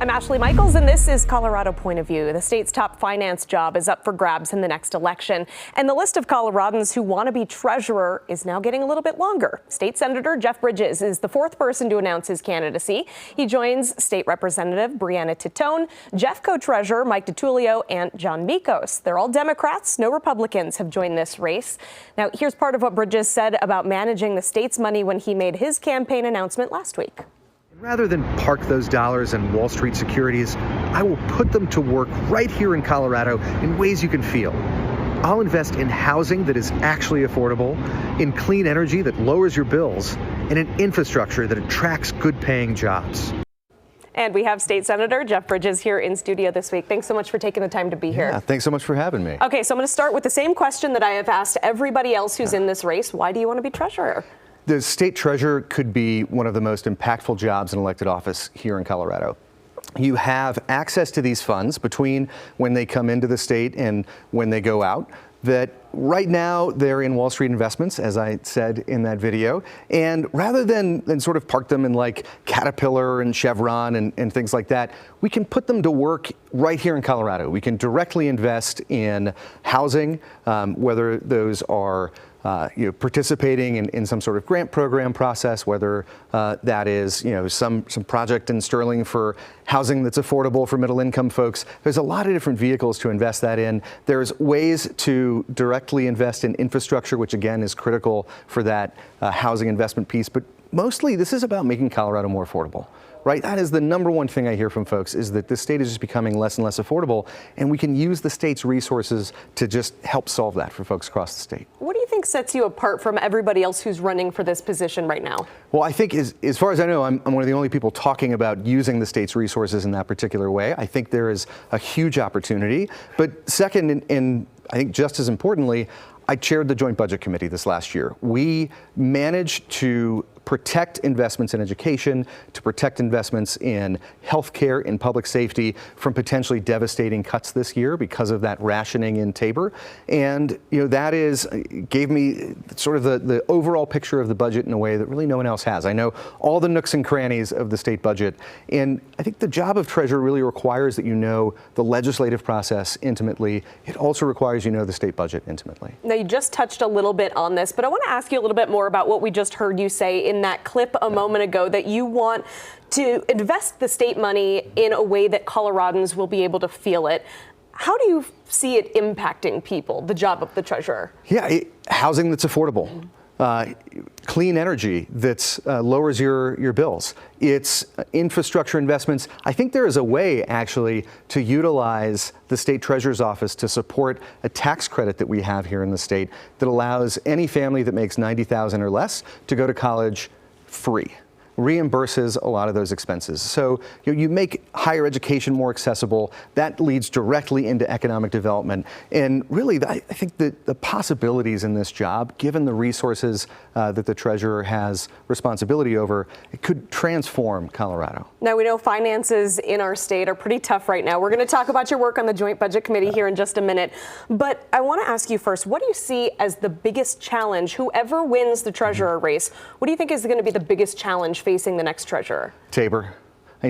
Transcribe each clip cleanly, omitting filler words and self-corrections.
I'm Ashley Michaels, and this is Colorado Point of View. The state's top finance job is up for grabs in the next election, and the list of Coloradans who want to be treasurer is now getting a little bit longer. State Senator Jeff Bridges is the fourth person to announce his candidacy. He joins State Representative Brianna Titone, Jeff Co-Treasurer Mike DiTullio, and John Mikos. They're all Democrats. No Republicans have joined this race. Now, here's part of what Bridges said about managing the state's money when he made his campaign announcement last week. Rather than park those dollars in Wall Street securities, I will put them to work right here in Colorado in ways you can feel. I'll invest in housing that is actually affordable, in clean energy that lowers your bills, and in infrastructure that attracts good-paying jobs. And we have State Senator Jeff Bridges here in studio this week. Thanks so much for taking the time to be here. Yeah, thanks so much for having me. Okay, so I'm going to start with the same question that I have asked everybody else who's in this race. Why do you want to be treasurer? The state treasurer could be one of the most impactful jobs in elected office here in Colorado. You have access to these funds between when they come into the state and when they go out. That right now they're in Wall Street investments, as I said in that video. And rather than sort of park them in like Caterpillar and Chevron and things like that, we can put them to work right here in Colorado. We can directly invest in housing, whether those are participating in some sort of grant program process, whether that is, some project in Sterling for housing that's affordable for middle income folks. There's a lot of different vehicles to invest that in. There's ways to directly invest in infrastructure, which again is critical for that housing investment piece. But mostly this is about making Colorado more affordable. Right? That is the number one thing I hear from folks, is that the state is just becoming less and less affordable, and we can use the state's resources to just help solve that for folks across the state. What do you think sets you apart from everybody else who's running for this position right now? Well, I think as far as I know, I'm one of the only people talking about using the state's resources in that particular way. I think there is a huge opportunity. But second, and I think just as importantly, I chaired the Joint Budget Committee this last year. We managed to protect investments in education, to protect investments in healthcare, in public safety from potentially devastating cuts this year because of that rationing in Tabor. And that gave me sort of the overall picture of the budget in a way that really no one else has. I know all the nooks and crannies of the state budget, and I think the job of treasurer really requires that you know the legislative process intimately. It also requires you know the state budget intimately. Now, you just touched a little bit on this, but I want to ask you a little bit more about what we just heard you say in that clip a moment ago, that you want to invest the state money in a way that Coloradans will be able to feel it. How do you see it impacting people, the job of the treasurer? Yeah, housing that's affordable. Clean energy that lowers your bills. It's infrastructure investments. I think there is a way actually to utilize the state treasurer's office to support a tax credit that we have here in the state that allows any family that makes $90,000 or less to go to college free. Reimburses a lot of those expenses. So you make higher education more accessible. That leads directly into economic development. And really, I think that the possibilities in this job, given the resources that the treasurer has responsibility over, it could transform Colorado. Now, we know finances in our state are pretty tough right now. We're going to talk about your work on the Joint Budget Committee here in just a minute. But I want to ask you first, what do you see as the biggest challenge? Whoever wins the treasurer race, what do you think is going to be the biggest challenge facing the next treasurer? Tabor.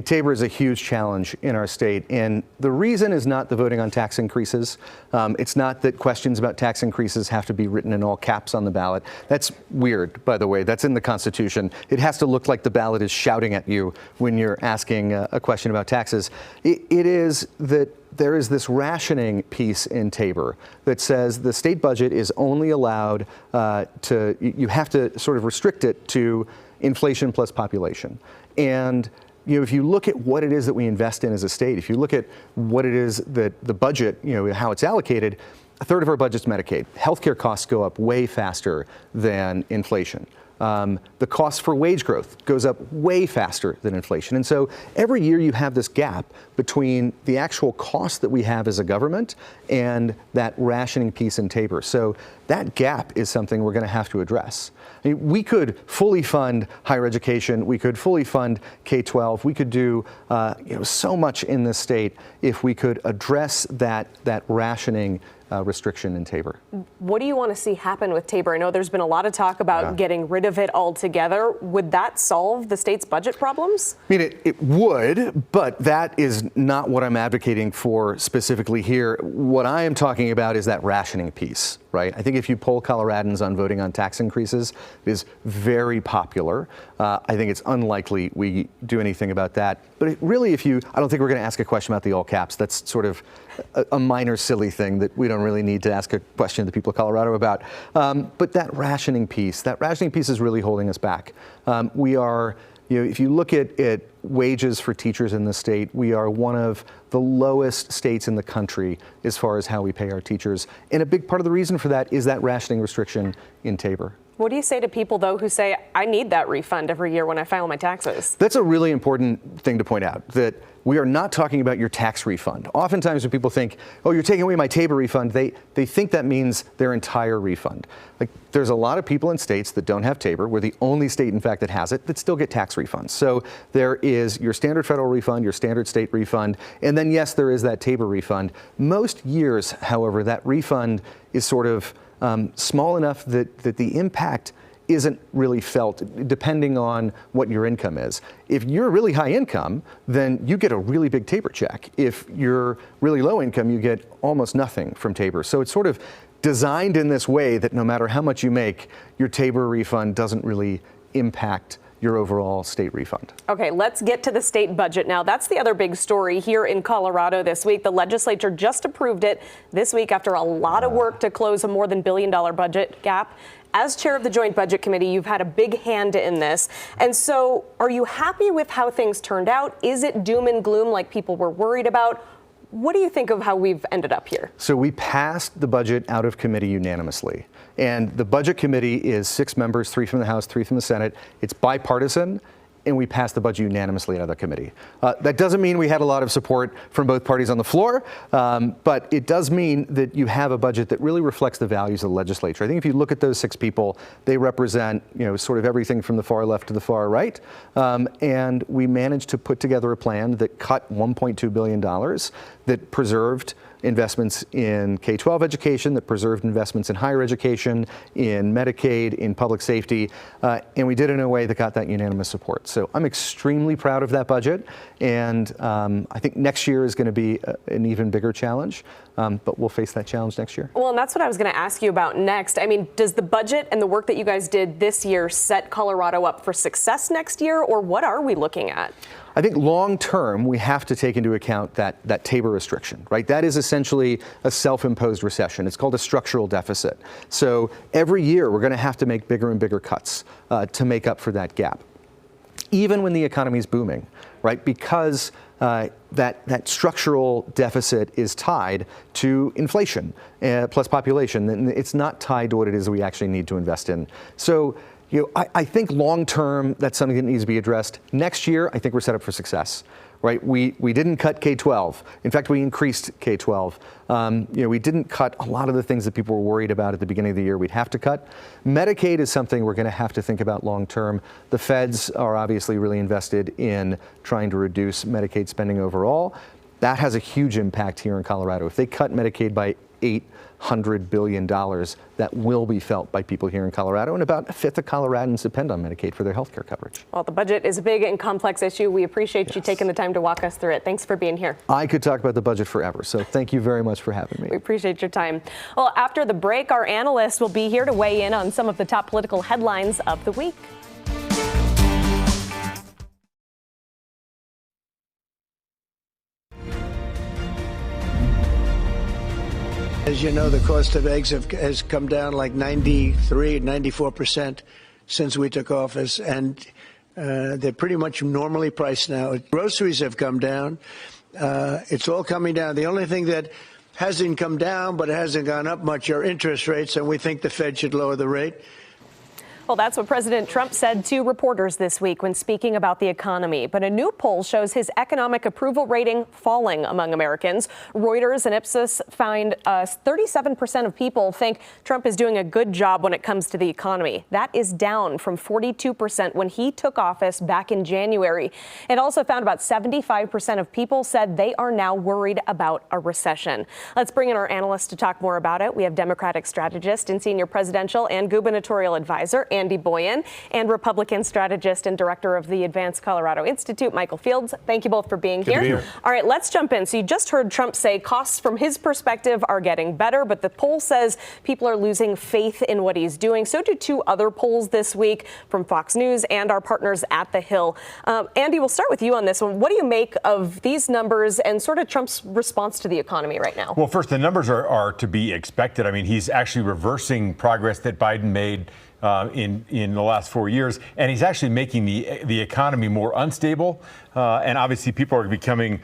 Tabor is a huge challenge in our state, and the reason is not the voting on tax increases. It's not that questions about tax increases have to be written in all caps on the ballot. That's weird, by the way. That's in the Constitution. It has to look like the ballot is shouting at you when you're asking a question about taxes. It is that there is this rationing piece in Tabor that says the state budget is only allowed you have to sort of restrict it to inflation plus population. And if you look at what it is that we invest in as a state, if you look at what it is that the budget, how it's allocated, a third of our budget's Medicaid. Healthcare costs go up way faster than inflation. The cost for wage growth goes up way faster than inflation. And so every year you have this gap between the actual cost that we have as a government and that rationing piece in Tabor. So that gap is something we're going to have to address. I mean, we could fully fund higher education. We could fully fund K-12. We could do so much in this state if we could address that rationing restriction in Tabor. What do you want to see happen with Tabor? I know there's been a lot of talk about getting rid of it altogether. Would that solve the state's budget problems? I mean, it would, but that is not what I'm advocating for specifically here. What I am talking about is that rationing piece, right? I think if you poll Coloradans on voting on tax increases, it is very popular. I think it's unlikely we do anything about that. But I don't think we're going to ask a question about the all caps. That's sort of a minor, silly thing that we don't really need to ask a question to the people of Colorado about. But that rationing piece is really holding us back. If you look at wages for teachers in the state, we are one of the lowest states in the country as far as how we pay our teachers. And a big part of the reason for that is that rationing restriction in Tabor. What do you say to people, though, who say, I need that refund every year when I file my taxes? That's a really important thing to point out, that we are not talking about your tax refund. Oftentimes when people think, oh, you're taking away my Tabor refund, they think that means their entire refund. Like, there's a lot of people in states that don't have Tabor. We're the only state, in fact, that has it, that still get tax refunds. So there is your standard federal refund, your standard state refund, and then, yes, there is that Tabor refund. Most years, however, that refund is sort of small enough that the impact isn't really felt, depending on what your income is. If you're really high income, then you get a really big Tabor check. If you're really low income, you get almost nothing from Tabor. So it's sort of designed in this way that no matter how much you make, your Tabor refund doesn't really impact your overall state refund. Okay, let's get to the state budget now. That's the other big story here in Colorado this week. The legislature just approved it this week after a lot of work to close a more than $1 billion budget gap. As chair of the Joint Budget Committee, you've had a big hand in this. And so are you happy with how things turned out? Is it doom and gloom like people were worried about? What do you think of how we've ended up here? So we passed the budget out of committee unanimously. And the Budget Committee is 6 members, 3 from the House, 3 from the Senate. It's bipartisan, and we passed the budget unanimously out of the committee. That doesn't mean we had a lot of support from both parties on the floor, but it does mean that you have a budget that really reflects the values of the legislature. I think if you look at those 6 people, they represent, sort of everything from the far left to the far right. And we managed to put together a plan that cut $1.2 billion, that preserved investments in K-12 education, that preserved investments in higher education, in Medicaid, in public safety, and we did it in a way that got that unanimous support. So I'm extremely proud of that budget, and I think next year is going to be an even bigger challenge, but we'll face that challenge next year. Well, and that's what I was going to ask you about next. I mean, does the budget and the work that you guys did this year set Colorado up for success next year, or what are we looking at? I think long term, we have to take into account that Tabor restriction, right? That is essentially a self-imposed recession. It's called a structural deficit. So every year, we're going to have to make bigger and bigger cuts to make up for that gap, even when the economy is booming, right? Because that structural deficit is tied to inflation plus population, and it's not tied to what it is we actually need to invest in. So I think long term, that's something that needs to be addressed. Next year, I think we're set up for success, right? We didn't cut K-12. In fact, we increased K-12. We didn't cut a lot of the things that people were worried about at the beginning of the year we'd have to cut. Medicaid is something we're going to have to think about long term. The feds are obviously really invested in trying to reduce Medicaid spending overall. That has a huge impact here in Colorado. If they cut Medicaid by $800 billion, that will be felt by people here in Colorado, and about 1/5 of Coloradans depend on Medicaid for their health care coverage. Well, the budget is a big and complex issue. We appreciate you taking the time to walk us through it. Thanks for being here. I could talk about the budget forever, so thank you very much for having me. We appreciate your time. Well, after the break, our analysts will be here to weigh in on some of the top political headlines of the week. As you know, the cost of eggs has come down like 94% since we took office, and they're pretty much normally priced now. Groceries have come down. It's all coming down. The only thing that hasn't come down but hasn't gone up much are interest rates, and we think the Fed should lower the rate. Well, that's what President Trump said to reporters this week when speaking about the economy. But a new poll shows his economic approval rating falling among Americans. Reuters and Ipsos find 37% of people think Trump is doing a good job when it comes to the economy. That is down from 42% when he took office back in January. It also found about 75% of people said they are now worried about a recession. Let's bring in our analyst to talk more about it. We have Democratic strategist and senior presidential and gubernatorial advisor Andy Boyan, and Republican strategist and director of the Advanced Colorado Institute, Michael Fields. Thank you both for being here. All right, let's jump in. So you just heard Trump say costs from his perspective are getting better, but the poll says people are losing faith in what he's doing. So do two other polls this week from Fox News and our partners at The Hill. Andy, we'll start with you on this one. What do you make of these numbers and sort of Trump's response to the economy right now? Well, first, the numbers are to be expected. I mean, he's actually reversing progress that Biden made in the last 4 years, and he's actually making the economy more unstable, and obviously people are becoming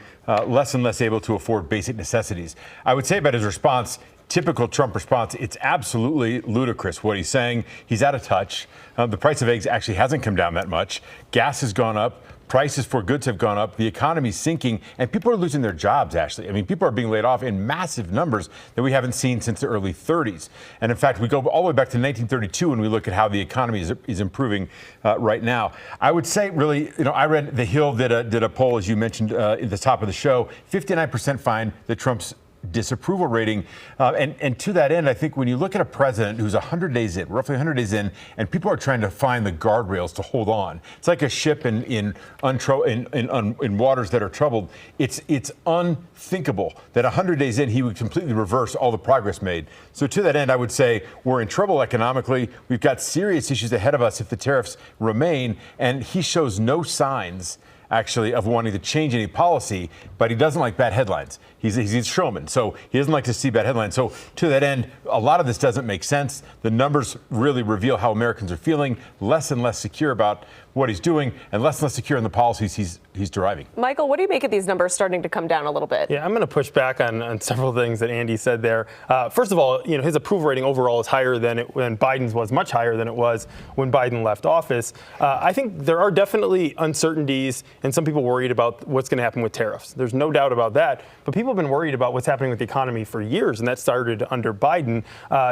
less and less able to afford basic necessities. I would say about his response, typical Trump response, it's absolutely ludicrous what he's saying. He's out of touch. The price of eggs actually hasn't come down that much. Gas has gone up. Prices for goods have gone up. The economy's sinking, and people are losing their jobs, actually. I mean, people are being laid off in massive numbers that we haven't seen since the early 30s. And in fact, we go all the way back to 1932 when we look at how the economy is improving right now. I would say, really, I read The Hill did a poll, as you mentioned at the top of the show. 59% find that Trump's disapproval rating. And to that end, I think when you look at a president who's 100 days in, roughly 100 days in, and people are trying to find the guardrails to hold on, it's like a ship in waters that are troubled. It's unthinkable that 100 days in, he would completely reverse all the progress made. So to that end, I would say we're in trouble economically. We've got serious issues ahead of us if the tariffs remain, and he shows no signs actually of wanting to change any policy, but he doesn't like bad headlines. He's a showman, so he doesn't like to see bad headlines. So to that end, a lot of this doesn't make sense. The numbers really reveal how Americans are feeling, less and less secure about what he's doing and less secure in the policies he's deriving. Michael, what do you make of these numbers starting to come down a little bit? Yeah, I'm going to push back on several things that Andy said there. First of all, his approval rating overall is higher than when Biden's was, much higher than it was when Biden left office. I think there are definitely uncertainties and some people worried about what's going to happen with tariffs. There's no doubt about that. But people have been worried about what's happening with the economy for years, and that started under Biden.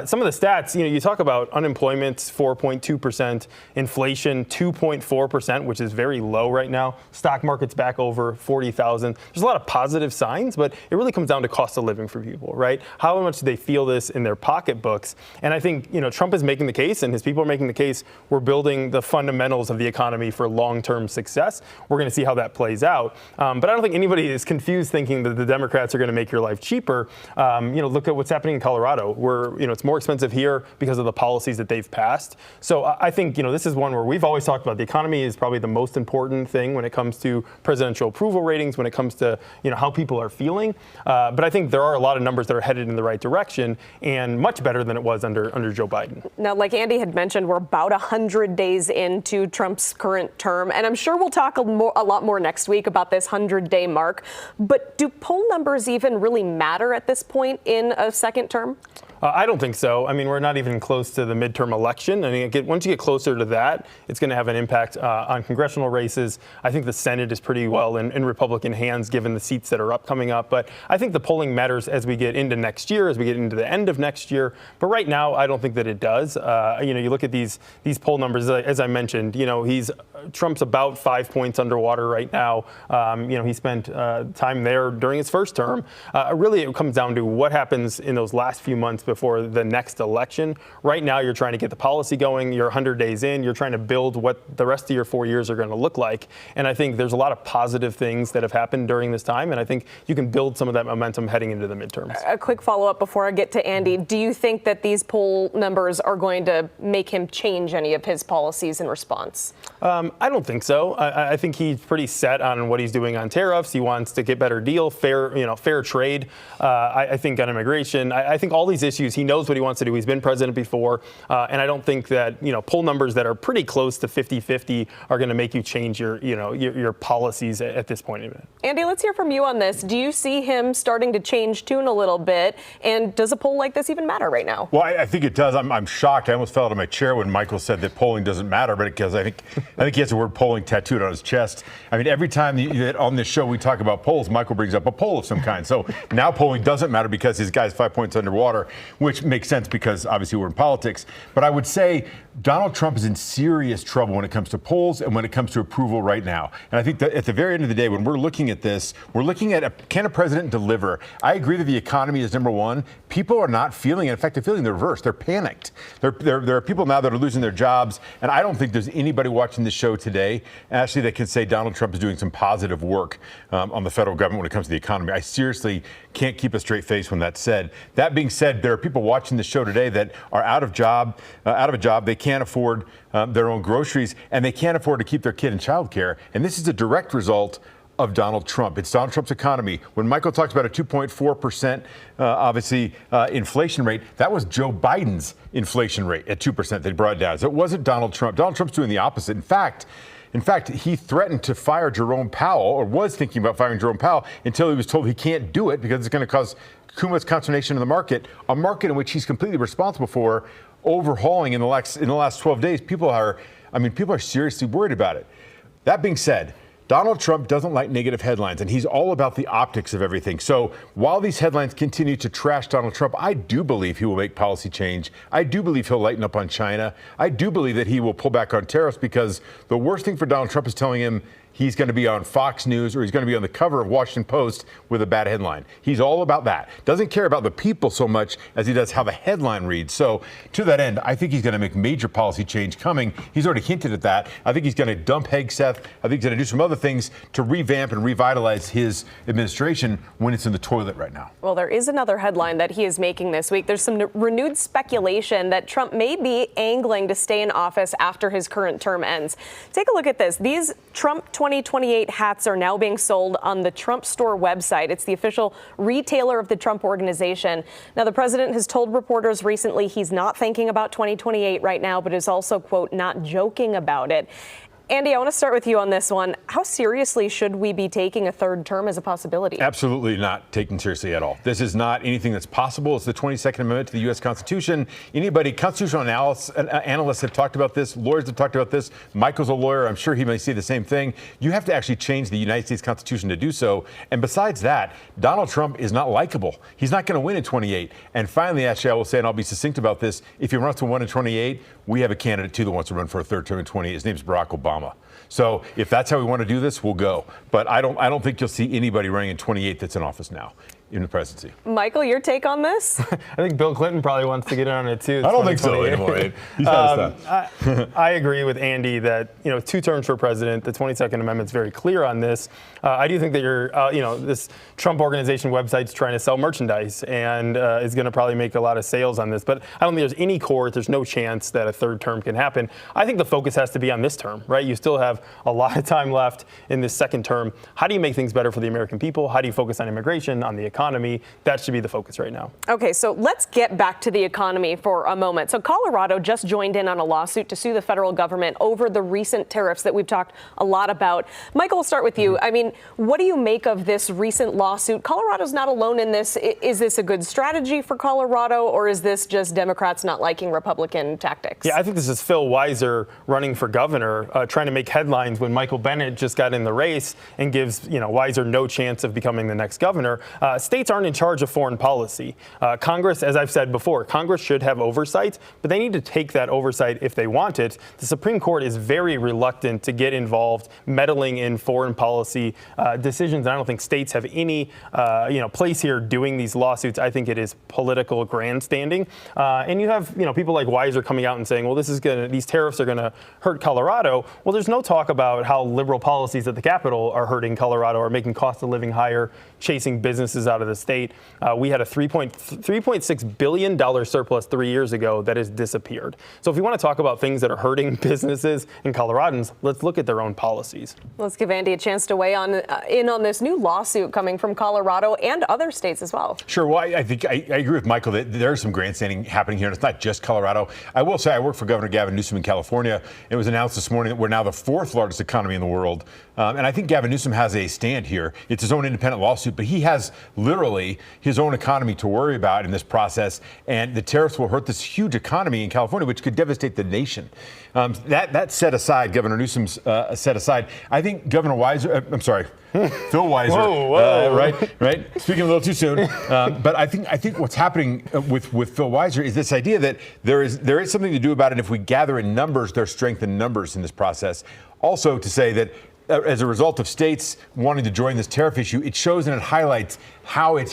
Some of the stats, you talk about unemployment, 4.2%, inflation, 2.4%, which is very low right now. Stock market's back over 40,000. There's a lot of positive signs, but it really comes down to cost of living for people, right? How much do they feel this in their pocketbooks? And I think, Trump is making the case, and his people are making the case, we're building the fundamentals of the economy for long-term success. We're going to see how that plays out. But I don't think anybody is confused thinking that the Democrats are going to make your life cheaper. Look at what's happening in Colorado, where it's more expensive here because of the policies that they've passed. So I think this is one where we've always talked about the economy is probably the most important thing when it comes to presidential approval ratings, when it comes to how people are feeling. But I think there are a lot of numbers that are headed in the right direction and much better than it was under Joe Biden. Now, like Andy had mentioned, we're about 100 days into Trump's current term, and I'm sure we'll talk a lot more next week about this 100-day mark. But do poll numbers even really matter at this point in a second term? I don't think so. I mean, we're not even close to the midterm election. I mean, once you get closer to that, it's going to have an impact on congressional races. I think the Senate is pretty well in Republican hands, given the seats that are coming up. But I think the polling matters as we get into next year, as we get into the end of next year. But right now, I don't think that it does. You look at these poll numbers, as I mentioned, Trump's about 5 points underwater right now. He spent time there during his first term. Really, it comes down to what happens in those last few months before the next election. Right now, you're trying to get the policy going. You're 100 days in. You're trying to build what the rest of your 4 years are going to look like. And I think there's a lot of positive things that have happened during this time. And I think you can build some of that momentum heading into the midterms. A quick follow-up before I get to Andy. Do you think that these poll numbers are going to make him change any of his policies in response? I don't think so. I think he's pretty set on what he's doing on tariffs. He wants to get better deal, fair trade. I think on immigration, I think all these issues, he knows what he wants to do. He's been president before, and I don't think that poll numbers that are pretty close to 50-50 are going to make you change your policies at this point in it. Andy, let's hear from you on this. Do you see him starting to change tune a little bit? And does a poll like this even matter right now? Well, I think it does. I'm shocked. I almost fell out of my chair when Michael said that polling doesn't matter, but because I think he has the word polling tattooed on his chest. I mean, every time on this show we talk about polls, Michael brings up a poll of some kind. So now polling doesn't matter because his guy's 5 points underwater, which makes sense because obviously we're in politics. But I would say Donald Trump is in serious trouble when it comes to polls and when it comes to approval right now. And I think that at the very end of the day, when we're looking at this, we're looking at can a president deliver? I agree that the economy is number one. People are not feeling it. In fact, they're feeling the reverse. They're panicked. There are people now that are losing their jobs. And I don't think there's anybody watching this show today, Ashley, that can say Donald Trump is doing some positive work on the federal government when it comes to the economy. I seriously can't keep a straight face when that's said. That being said, there are people watching the show today that are out of a job. They can't afford their own groceries, and they can't afford to keep their kid in childcare. And this is a direct result of Donald Trump. It's Donald Trump's economy. When Michael talks about a 2.4% inflation rate, that was Joe Biden's inflation rate at 2% that he brought down. So it wasn't Donald Trump. Donald Trump's doing the opposite. In fact, he threatened to fire Jerome Powell, or was thinking about firing Jerome Powell, until he was told he can't do it because it's going to cause too much consternation in the market, a market in which he's completely responsible for overhauling in the last 12 days. People are seriously worried about it. That being said, Donald Trump doesn't like negative headlines, and he's all about the optics of everything. So while these headlines continue to trash Donald Trump, I do believe he will make policy change. I do believe he'll lighten up on China. I do believe that he will pull back on tariffs, because the worst thing for Donald Trump is telling him he's going to be on Fox News or he's going to be on the cover of Washington Post with a bad headline. He's all about that. Doesn't care about the people so much as he does how the headline reads. So to that end, I think he's going to make major policy change coming. He's already hinted at that. I think he's going to dump Hegseth. I think he's going to do some other things to revamp and revitalize his administration when it's in the toilet right now. Well, there is another headline that he is making this week. There's some renewed speculation that Trump may be angling to stay in office after his current term ends. Take a look at this. These Trump 2028 hats are now being sold on the Trump Store website. It's the official retailer of the Trump Organization. Now, the president has told reporters recently he's not thinking about 2028 right now, but is also, quote, not joking about it. Andy, I want to start with you on this one. How seriously should we be taking a third term as a possibility? Absolutely not taken seriously at all. This is not anything that's possible. It's the 22nd Amendment to the U.S. Constitution. Constitutional analysts have talked about this. Lawyers have talked about this. Michael's a lawyer. I'm sure he may say the same thing. You have to actually change the United States Constitution to do so. And besides that, Donald Trump is not likable. He's not going to win in 28. And finally, actually, I will say, and I'll be succinct about this, if he runs to 1 in 28, we have a candidate, too, that wants to run for a third term in 28. His name is Barack Obama. So if that's how we want to do this, we'll go. But I don't think you'll see anybody running in 28 that's in office now in the presidency. Michael, your take on this? I think Bill Clinton probably wants to get in on it too. I don't think so anymore. He's I agree with Andy that 2 terms for president. The 22nd Amendment's very clear on this. I do think that this Trump Organization website's trying to sell merchandise and is going to probably make a lot of sales on this. But I don't think there's any court. There's no chance that a third term can happen. I think the focus has to be on this term, right? You still have a lot of time left in this second term. How do you make things better for the American people? How do you focus on immigration, on the economy? That should be the focus right now. Okay, so let's get back to the economy for a moment. So Colorado just joined in on a lawsuit to sue the federal government over the recent tariffs that we've talked a lot about. Michael, we'll start with you. I mean, what do you make of this recent lawsuit? Colorado's not alone in this. Is this a good strategy for Colorado, or is this just Democrats not liking Republican tactics? Yeah, I think this is Phil Weiser running for governor, trying to make headlines when Michael Bennet just got in the race and gives Weiser no chance of becoming the next governor. States aren't in charge of foreign policy. Congress, as I've said before, Congress should have oversight, but they need to take that oversight if they want it. The Supreme Court is very reluctant to get involved meddling in foreign policy decisions. And I don't think states have any place here doing these lawsuits. I think it is political grandstanding. And you have people like Weiser coming out and saying, well, these tariffs are going to hurt Colorado. Well, there's no talk about how liberal policies at the Capitol are hurting Colorado or making cost of living higher, chasing businesses out out of the state. We had a $3.6 billion surplus 3 years ago that has disappeared. So if you want to talk about things that are hurting businesses and Coloradans, let's look at their own policies. Let's give Andy a chance to weigh in on this new lawsuit coming from Colorado and other states as well. Sure. Well, I think I agree with Michael that there's some grandstanding happening here, and it's not just Colorado. I will say I work for Governor Gavin Newsom in California. It was announced this morning that we're now the fourth largest economy in the world. And I think Gavin Newsom has a stand here. It's his own independent lawsuit, but he has literally his own economy to worry about in this process. And the tariffs will hurt this huge economy in California, which could devastate the nation. That set aside, Governor Newsom's set aside, I think Governor Phil Weiser, right? Speaking a little too soon. But I think what's happening with Phil Weiser is this idea that there is something to do about it if we gather in numbers, there's strength in numbers in this process. Also to say that as a result of states wanting to join this tariff issue, it shows and it highlights how it's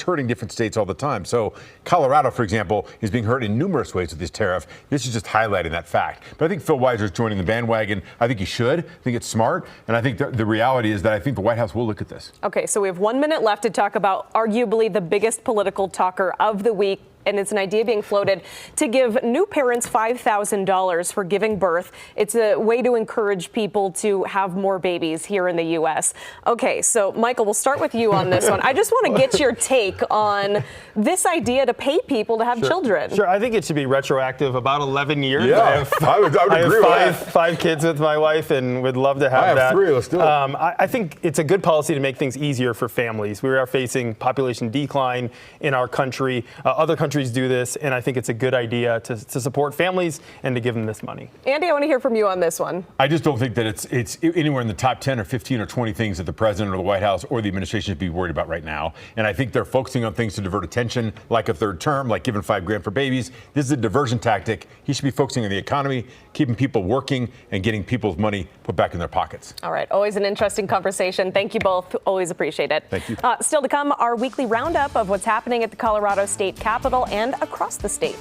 hurting different states all the time. So Colorado, for example, is being hurt in numerous ways with this tariff. This is just highlighting that fact. But I think Phil Weiser is joining the bandwagon. I think he should. I think it's smart. And I think the reality is that I think the White House will look at this. Okay, so we have 1 minute left to talk about arguably the biggest political talker of the week. And it's an idea being floated to give new parents $5,000 for giving birth. It's a way to encourage people to have more babies here in the U.S. Okay, so Michael, we'll start with you on this one. I just want to get your take on this idea to pay people to have children. Sure, I think it should be retroactive about 11 years. Yeah, I would agree with that. Five kids with my wife and would love to have that. I have 3, let's do it. I think it's a good policy to make things easier for families. We are facing population decline in our country. Other countries do this, and I think it's a good idea to support families and to give them this money. Andy, I want to hear from you on this one. I just don't think that it's anywhere in the top 10 or 15 or 20 things that the president or the White House or the administration should be worried about right now. And I think they're focusing on things to divert attention, like a third term, like giving $5,000 for babies. This is a diversion tactic. He should be focusing on the economy, keeping people working, and getting people's money put back in their pockets. All right. Always an interesting conversation. Thank you both. Always appreciate it. Thank you. Still to come, our weekly roundup of what's happening at the Colorado State Capitol and across the state.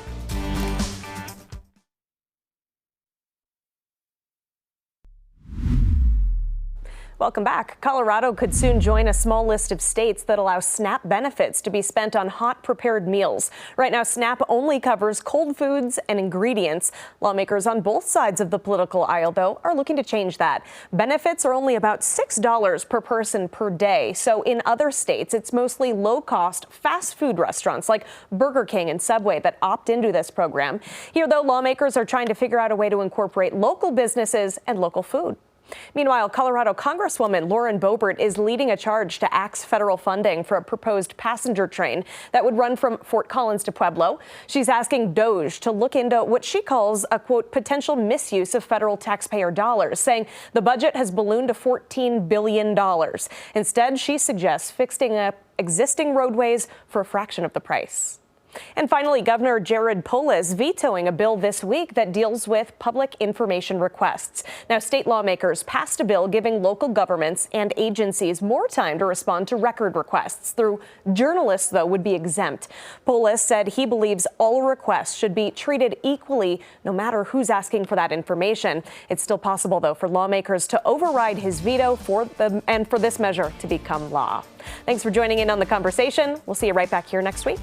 Welcome back. Colorado could soon join a small list of states that allow SNAP benefits to be spent on hot prepared meals. Right now, SNAP only covers cold foods and ingredients. Lawmakers on both sides of the political aisle, though, are looking to change that. Benefits are only about $6 per person per day. So in other states, it's mostly low-cost fast food restaurants like Burger King and Subway that opt into this program. Here, though, lawmakers are trying to figure out a way to incorporate local businesses and local food. Meanwhile, Colorado Congresswoman Lauren Boebert is leading a charge to axe federal funding for a proposed passenger train that would run from Fort Collins to Pueblo. She's asking DOJ to look into what she calls a, quote, potential misuse of federal taxpayer dollars, saying the budget has ballooned to $14 billion. Instead, she suggests fixing up existing roadways for a fraction of the price. And finally, Governor Jared Polis vetoing a bill this week that deals with public information requests. Now, state lawmakers passed a bill giving local governments and agencies more time to respond to record requests. Through journalists, though, would be exempt. Polis said he believes all requests should be treated equally, no matter who's asking for that information. It's still possible, though, for lawmakers to override his veto for this measure to become law. Thanks for joining in on the conversation. We'll see you right back here next week.